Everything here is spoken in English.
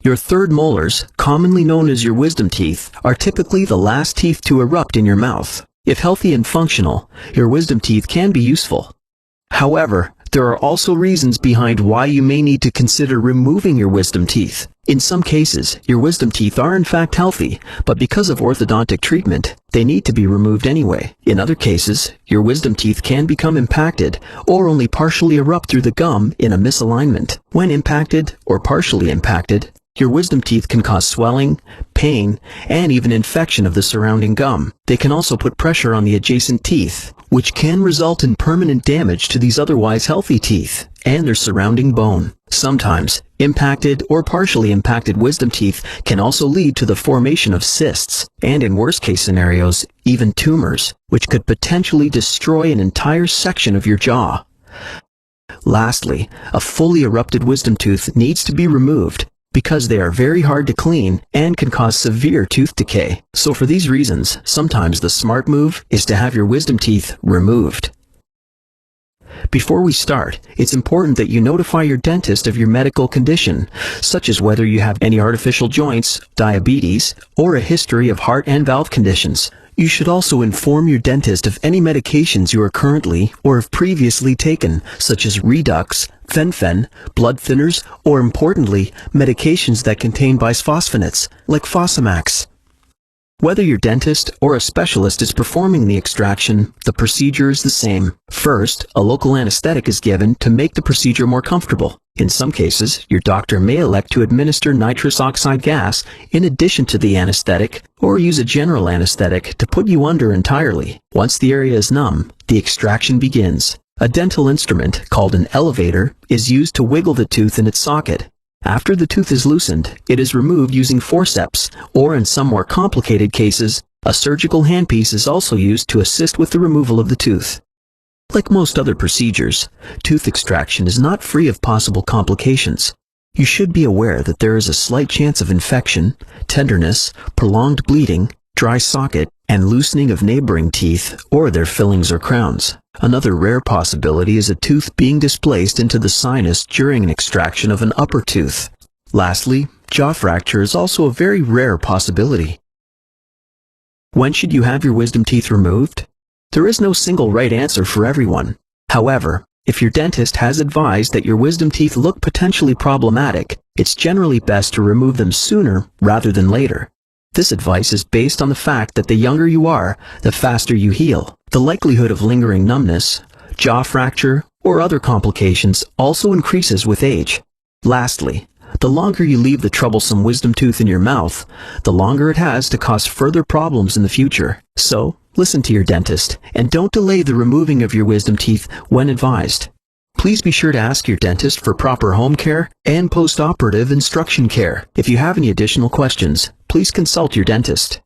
Your third molars, commonly known as your wisdom teeth, are typically the last teeth to erupt in your mouth. If healthy and functional, your wisdom teeth can be useful. However, there are also reasons behind why you may need to consider removing your wisdom teeth. In some cases, your wisdom teeth are in fact healthy, but because of orthodontic treatment, they need to be removed anyway. In other cases, your wisdom teeth can become impacted or only partially erupt through the gum in a misalignment. When impacted or partially impacted, your wisdom teeth can cause swelling, pain, and even infection of the surrounding gum. They can also put pressure on the adjacent teeth, which can result in permanent damage to these otherwise healthy teeth and their surrounding bone. Sometimes, impacted or partially impacted wisdom teeth can also lead to the formation of cysts, and in worst-case scenarios, even tumors, which could potentially destroy an entire section of your jaw. Lastly, a fully erupted wisdom tooth needs to be removed because they are very hard to clean and can cause severe tooth decay. So for these reasons, sometimes the smart move is to have your wisdom teeth removed. Before we start, it's important that you notify your dentist of your medical condition, such as whether you have any artificial joints, diabetes, or a history of heart and valve conditions. You should also inform your dentist of any medications you are currently or have previously taken, such as Redux, Fen-Phen, blood thinners, or importantly, medications that contain bisphosphonates, like Fosamax. Whether your dentist or a specialist is performing the extraction, the procedure is the same. First, a local anesthetic is given to make the procedure more comfortable. In some cases, your doctor may elect to administer nitrous oxide gas in addition to the anesthetic, or use a general anesthetic to put you under entirely. Once the area is numb, the extraction begins. A dental instrument, called an elevator, is used to wiggle the tooth in its socket. After the tooth is loosened, it is removed using forceps, or in some more complicated cases, a surgical handpiece is also used to assist with the removal of the tooth. Like most other procedures, tooth extraction is not free of possible complications. You should be aware that there is a slight chance of infection, tenderness, prolonged bleeding, dry socket, and loosening of neighboring teeth or their fillings or crowns. Another rare possibility is a tooth being displaced into the sinus during an extraction of an upper tooth. Lastly, jaw fracture is also a very rare possibility. When should you have your wisdom teeth removed? There is no single right answer for everyone. However, if your dentist has advised that your wisdom teeth look potentially problematic, it's generally best to remove them sooner rather than later. This advice is based on the fact that the younger you are, the faster you heal. The likelihood of lingering numbness, jaw fracture, or other complications also increases with age. Lastly, the longer you leave the troublesome wisdom tooth in your mouth, the longer it has to cause further problems in the future. So, listen to your dentist, and don't delay the removing of your wisdom teeth when advised. Please be sure to ask your dentist for proper home care and post-operative instruction care. If you have any additional questions, please consult your dentist.